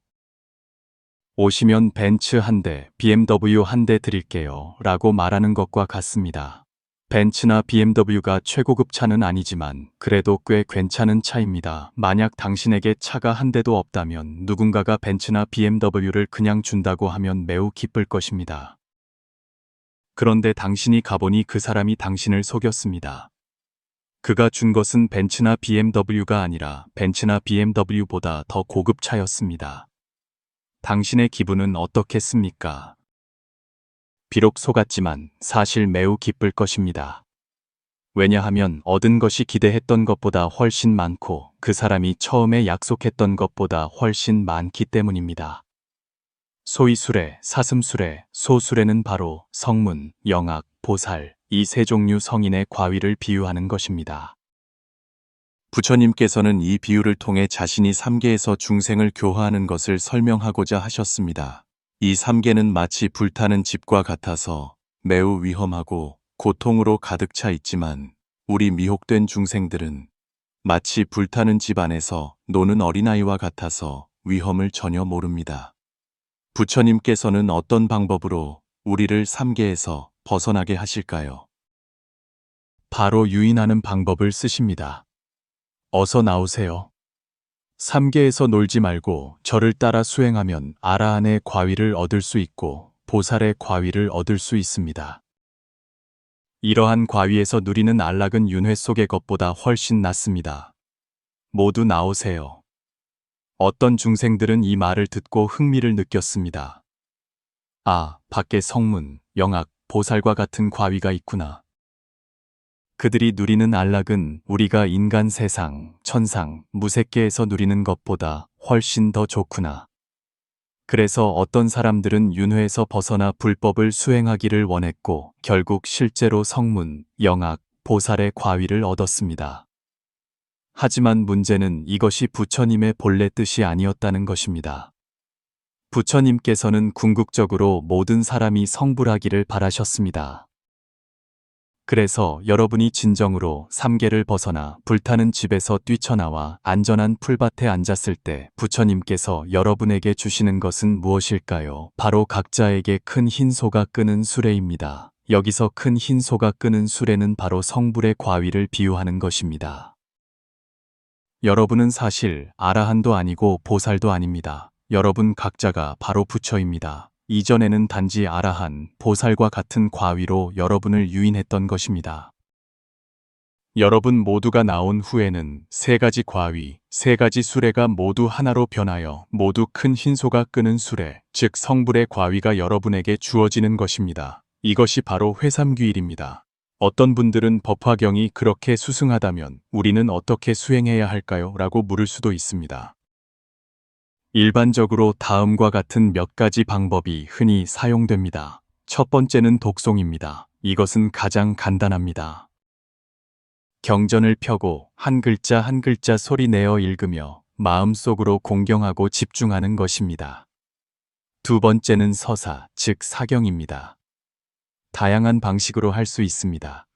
오시면 벤츠 한 대, BMW 한 대 드릴게요 라고 말하는 것과 같습니다. 벤츠나 BMW가 최고급 차는 아니지만 그래도 꽤 괜찮은 차입니다. 만약 당신에게 차가 한 대도 없다면 누군가가 벤츠나 BMW를 그냥 준다고 하면 매우 기쁠 것입니다. 그런데 당신이 가보니 그 사람이 당신을 속였습니다. 그가 준 것은 벤츠나 BMW가 아니라 벤츠나 BMW보다 더 고급 차였습니다. 당신의 기분은 어떻겠습니까? 비록 속았지만 사실 매우 기쁠 것입니다. 왜냐하면 얻은 것이 기대했던 것보다 훨씬 많고 그 사람이 처음에 약속했던 것보다 훨씬 많기 때문입니다. 소위 수레, 사슴수레, 소수레는 바로 성문, 영악, 보살, 이 세 종류 성인의 과위를 비유하는 것입니다. 부처님께서는 이 비유를 통해 자신이 삼계에서 중생을 교화하는 것을 설명하고자 하셨습니다. 이 삼계는 마치 불타는 집과 같아서 매우 위험하고 고통으로 가득 차 있지만 우리 미혹된 중생들은 마치 불타는 집 안에서 노는 어린아이와 같아서 위험을 전혀 모릅니다. 부처님께서는 어떤 방법으로 우리를 삼계에서 벗어나게 하실까요? 바로 유인하는 방법을 쓰십니다. 어서 나오세요. 삼계에서 놀지 말고 저를 따라 수행하면 아라한의 과위를 얻을 수 있고 보살의 과위를 얻을 수 있습니다. 이러한 과위에서 누리는 안락은 윤회 속의 것보다 훨씬 낫습니다. 모두 나오세요. 어떤 중생들은 이 말을 듣고 흥미를 느꼈습니다. 아, 밖에 성문, 영악, 보살과 같은 과위가 있구나. 그들이 누리는 안락은 우리가 인간 세상, 천상, 무색계에서 누리는 것보다 훨씬 더 좋구나. 그래서 어떤 사람들은 윤회에서 벗어나 불법을 수행하기를 원했고 결국 실제로 성문, 영악, 보살의 과위를 얻었습니다. 하지만 문제는 이것이 부처님의 본래 뜻이 아니었다는 것입니다. 부처님께서는 궁극적으로 모든 사람이 성불하기를 바라셨습니다. 그래서 여러분이 진정으로 삼계를 벗어나 불타는 집에서 뛰쳐나와 안전한 풀밭에 앉았을 때 부처님께서 여러분에게 주시는 것은 무엇일까요? 바로 각자에게 큰 흰 소가 끄는 수레입니다. 여기서 큰 흰 소가 끄는 수레는 바로 성불의 과위를 비유하는 것입니다. 여러분은 사실 아라한도 아니고 보살도 아닙니다. 여러분 각자가 바로 부처입니다. 이전에는 단지 아라한, 보살과 같은 과위로 여러분을 유인했던 것입니다. 여러분 모두가 나온 후에는 세 가지 과위, 세 가지 수레가 모두 하나로 변하여 모두 큰 흰소가 끄는 수레, 즉 성불의 과위가 여러분에게 주어지는 것입니다. 이것이 바로 회삼귀일입니다. 어떤 분들은 법화경이 그렇게 수승하다면 우리는 어떻게 수행해야 할까요? 라고 물을 수도 있습니다. 일반적으로 다음과 같은 몇 가지 방법이 흔히 사용됩니다. 첫 번째는 독송입니다. 이것은 가장 간단합니다. 경전을 펴고 한 글자 한 글자 소리 내어 읽으며 마음속으로 공경하고 집중하는 것입니다. 두 번째는 서사, 즉 사경입니다. 다양한 방식으로 할 수 있습니다.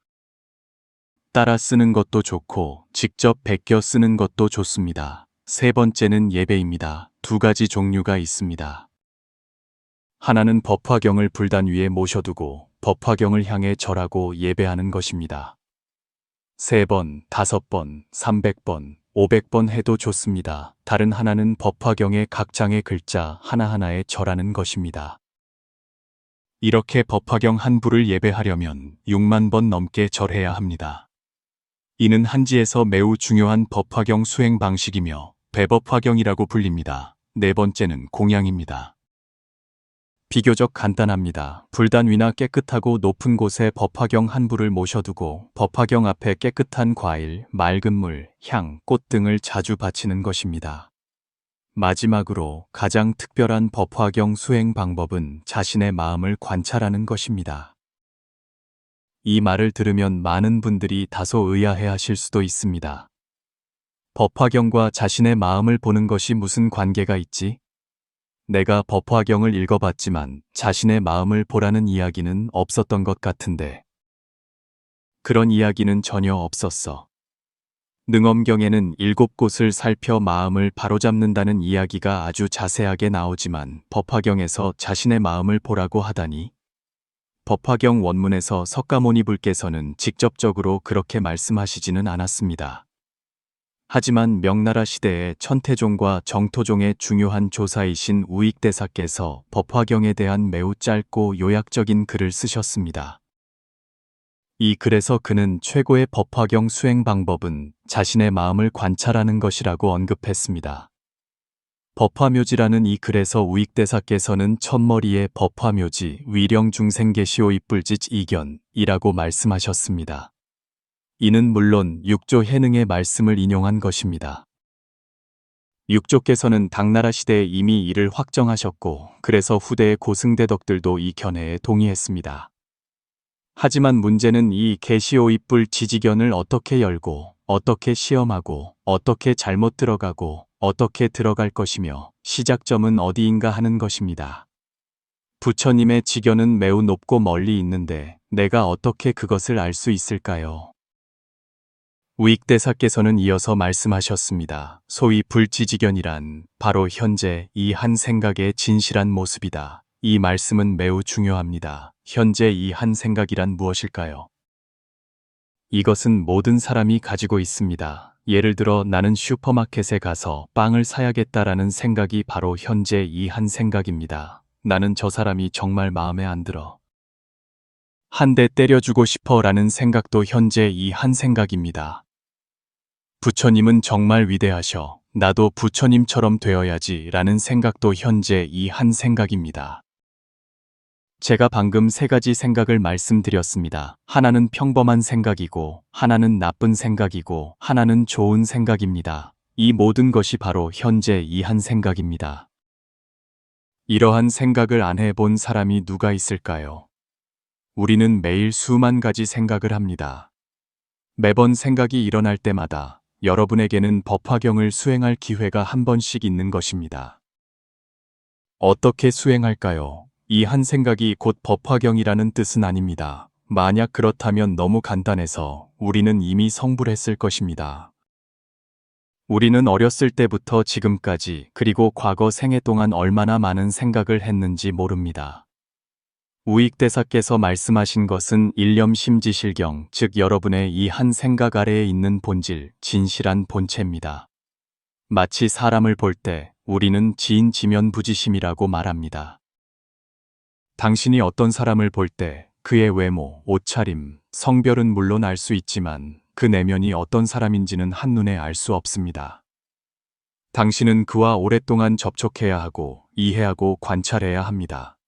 따라 쓰는 것도 좋고 직접 베껴 쓰는 것도 좋습니다. 세 번째는 예배입니다. 두 가지 종류가 있습니다. 하나는 법화경을 불단 위에 모셔두고 법화경을 향해 절하고 예배하는 것입니다. 3번, 5번, 300번, 500번 해도 좋습니다. 다른 하나는 법화경의 각 장의 글자 하나하나에 절하는 것입니다. 이렇게 법화경 한 부를 예배하려면 6만 번 넘게 절해야 합니다. 이는 한지에서 매우 중요한 법화경 수행 방식이며 배법화경이라고 불립니다. 네 번째는 공양입니다. 비교적 간단합니다. 불단 위나 깨끗하고 높은 곳에 법화경 한 부를 모셔두고 법화경 앞에 깨끗한 과일, 맑은 물, 향, 꽃 등을 자주 바치는 것입니다. 마지막으로 가장 특별한 법화경 수행 방법은 자신의 마음을 관찰하는 것입니다. 이 말을 들으면 많은 분들이 다소 의아해 하실 수도 있습니다. 법화경과 자신의 마음을 보는 것이 무슨 관계가 있지? 내가 법화경을 읽어봤지만 자신의 마음을 보라는 이야기는 없었던 것 같은데. 그런 이야기는 전혀 없었어. 능엄경에는 7곳을 살펴 마음을 바로잡는다는 이야기가 아주 자세하게 나오지만 법화경에서 자신의 마음을 보라고 하다니. 법화경 원문에서 석가모니 불께서는 직접적으로 그렇게 말씀하시지는 않았습니다. 하지만 명나라 시대의 천태종과 정토종의 중요한 조사이신 우익대사께서 법화경에 대한 매우 짧고 요약적인 글을 쓰셨습니다. 이 글에서 그는 최고의 법화경 수행 방법은 자신의 마음을 관찰하는 것이라고 언급했습니다. 법화묘지라는 이 글에서 우익대사께서는 첫머리에 법화묘지 위령중생계시오 이뿔짓 이견이라고 말씀하셨습니다. 이는 물론 육조 해능의 말씀을 인용한 것입니다. 육조께서는 당나라 시대에 이미 이를 확정하셨고 그래서 후대의 고승대덕들도 이 견해에 동의했습니다. 하지만 문제는 이 계시오 이뿔 지지견을 어떻게 열고 어떻게 시험하고 어떻게 잘못 들어가고 어떻게 들어갈 것이며 시작점은 어디인가 하는 것입니다. 부처님의 지견은 매우 높고 멀리 있는데 내가 어떻게 그것을 알 수 있을까요? 우익대사께서는 이어서 말씀하셨습니다. 소위 불지지견이란 바로 현재 이 한 생각의 진실한 모습이다. 이 말씀은 매우 중요합니다. 현재 이 한 생각이란 무엇일까요? 이것은 모든 사람이 가지고 있습니다. 예를 들어 나는 슈퍼마켓에 가서 빵을 사야겠다라는 생각이 바로 현재 이 한 생각입니다. 나는 저 사람이 정말 마음에 안 들어. 한 대 때려주고 싶어 라는 생각도 현재 이 한 생각입니다. 부처님은 정말 위대하셔. 나도 부처님처럼 되어야지 라는 생각도 현재 이 한 생각입니다. 제가 방금 세 가지 생각을 말씀드렸습니다. 하나는 평범한 생각이고, 하나는 나쁜 생각이고, 하나는 좋은 생각입니다. 이 모든 것이 바로 현재 이 한 생각입니다. 이러한 생각을 안 해본 사람이 누가 있을까요? 우리는 매일 수만 가지 생각을 합니다. 매번 생각이 일어날 때마다 여러분에게는 법화경을 수행할 기회가 한 번씩 있는 것입니다. 어떻게 수행할까요? 이 한 생각이 곧 법화경이라는 뜻은 아닙니다. 만약 그렇다면 너무 간단해서 우리는 이미 성불했을 것입니다. 우리는 어렸을 때부터 지금까지 그리고 과거 생애 동안 얼마나 많은 생각을 했는지 모릅니다. 우익대사께서 말씀하신 것은 일념심지실경, 즉 여러분의 이 한 생각 아래에 있는 본질, 진실한 본체입니다. 마치 사람을 볼 때 우리는 지인지면부지심이라고 말합니다. 당신이 어떤 사람을 볼 때 그의 외모, 옷차림, 성별은 물론 알 수 있지만 그 내면이 어떤 사람인지는 한눈에 알 수 없습니다. 당신은 그와 오랫동안 접촉해야 하고 이해하고 관찰해야 합니다.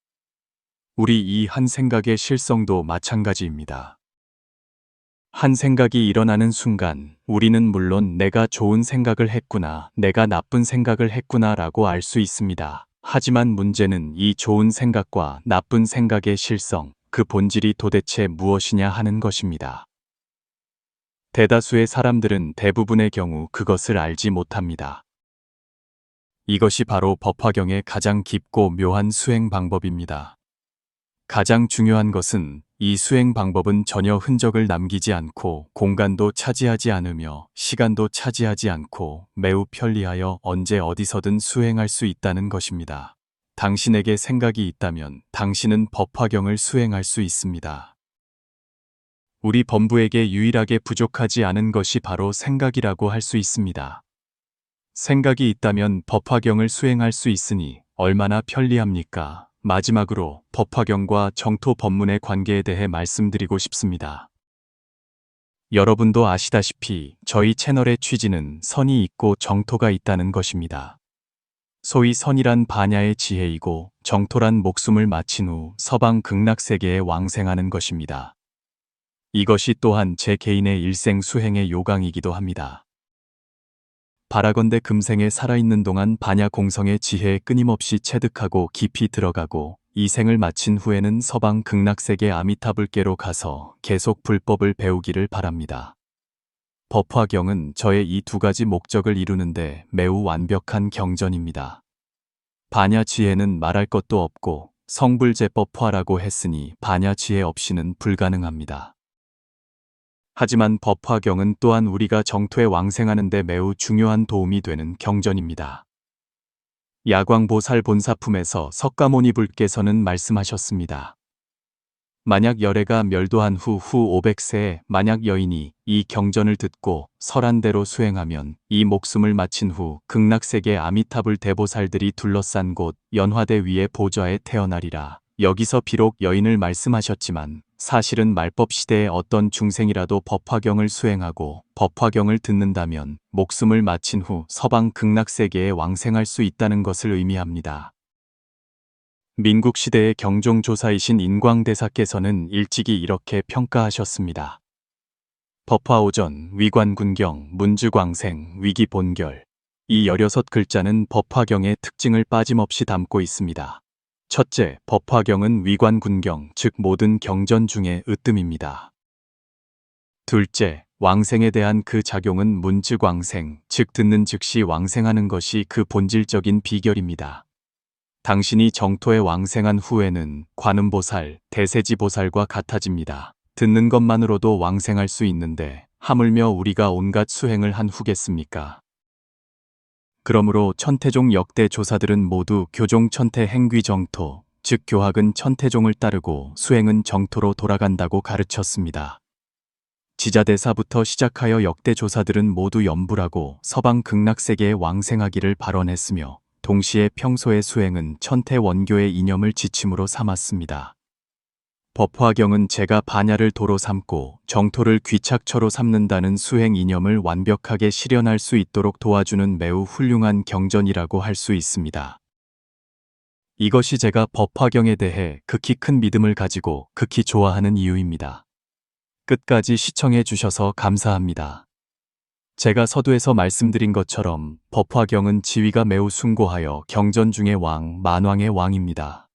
우리 이 한 생각의 실성도 마찬가지입니다. 한 생각이 일어나는 순간 우리는 물론 내가 좋은 생각을 했구나, 내가 나쁜 생각을 했구나 라고 알 수 있습니다. 하지만 문제는 이 좋은 생각과 나쁜 생각의 실성, 그 본질이 도대체 무엇이냐 하는 것입니다. 대다수의 사람들은 대부분의 경우 그것을 알지 못합니다. 이것이 바로 법화경의 가장 깊고 묘한 수행 방법입니다. 가장 중요한 것은 이 수행 방법은 전혀 흔적을 남기지 않고 공간도 차지하지 않으며 시간도 차지하지 않고 매우 편리하여 언제 어디서든 수행할 수 있다는 것입니다. 당신에게 생각이 있다면 당신은 법화경을 수행할 수 있습니다. 우리 범부에게 유일하게 부족하지 않은 것이 바로 생각이라고 할 수 있습니다. 생각이 있다면 법화경을 수행할 수 있으니 얼마나 편리합니까? 마지막으로 법화경과 정토 법문의 관계에 대해 말씀드리고 싶습니다. 여러분도 아시다시피 저희 채널의 취지는 선이 있고 정토가 있다는 것입니다. 소위 선이란 반야의 지혜이고 정토란 목숨을 마친 후 서방 극락세계에 왕생하는 것입니다. 이것이 또한 제 개인의 일생 수행의 요강이기도 합니다. 바라건대 금생에 살아있는 동안 반야 공성의 지혜에 끊임없이 체득하고 깊이 들어가고 이 생을 마친 후에는 서방 극락세계 아미타불계로 가서 계속 불법을 배우기를 바랍니다. 법화경은 저의 이 두 가지 목적을 이루는데 매우 완벽한 경전입니다. 반야 지혜는 말할 것도 없고 성불제법화라고 했으니 반야 지혜 없이는 불가능합니다. 하지만 법화경은 또한 우리가 정토에 왕생하는 데 매우 중요한 도움이 되는 경전입니다. 야광보살 본사품에서 석가모니 불께서는 말씀하셨습니다. 만약 열애가 멸도한 후 500세에 만약 여인이 이 경전을 듣고 설한대로 수행하면 이 목숨을 마친 후 극락세계 아미타불 대보살들이 둘러싼 곳 연화대 위의 보좌에 태어나리라. 여기서 비록 여인을 말씀하셨지만 사실은 말법 시대의 어떤 중생이라도 법화경을 수행하고 법화경을 듣는다면 목숨을 마친 후 서방 극락세계에 왕생할 수 있다는 것을 의미합니다. 민국 시대의 경종조사이신 인광대사께서는 일찍이 이렇게 평가하셨습니다. 법화오전, 위관군경, 문주광생, 위기본결. 이 16글자는 법화경의 특징을 빠짐없이 담고 있습니다. 첫째, 법화경은 위관군경, 즉 모든 경전 중의 으뜸입니다. 둘째, 왕생에 대한 그 작용은 문주광생, 즉 듣는 즉시 왕생하는 것이 그 본질적인 비결입니다. 당신이 정토에 왕생한 후에는 관음보살, 대세지보살과 같아집니다. 듣는 것만으로도 왕생할 수 있는데 하물며 우리가 온갖 수행을 한 후겠습니까? 그러므로 천태종 역대 조사들은 모두 교종 천태 행귀 정토, 즉 교학은 천태종을 따르고 수행은 정토로 돌아간다고 가르쳤습니다. 지자대사부터 시작하여 역대 조사들은 모두 염불하고 서방 극락세계에 왕생하기를 발언했으며 동시에 평소의 수행은 천태 원교의 이념을 지침으로 삼았습니다. 법화경은 제가 반야를 도로 삼고 정토를 귀착처로 삼는다는 수행 이념을 완벽하게 실현할 수 있도록 도와주는 매우 훌륭한 경전이라고 할 수 있습니다. 이것이 제가 법화경에 대해 극히 큰 믿음을 가지고 극히 좋아하는 이유입니다. 끝까지 시청해 주셔서 감사합니다. 제가 서두에서 말씀드린 것처럼 법화경은 지위가 매우 숭고하여 경전 중의 왕, 만왕의 왕입니다.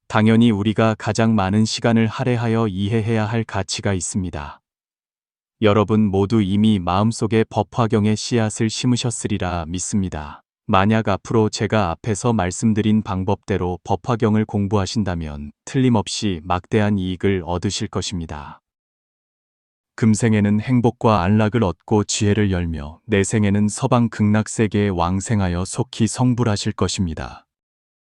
당연히 우리가 가장 많은 시간을 할애하여 이해해야 할 가치가 있습니다. 여러분 모두 이미 마음속에 법화경의 씨앗을 심으셨으리라 믿습니다. 만약 앞으로 제가 앞에서 말씀드린 방법대로 법화경을 공부하신다면 틀림없이 막대한 이익을 얻으실 것입니다. 금생에는 행복과 안락을 얻고 지혜를 열며 내생에는 서방 극락세계에 왕생하여 속히 성불하실 것입니다.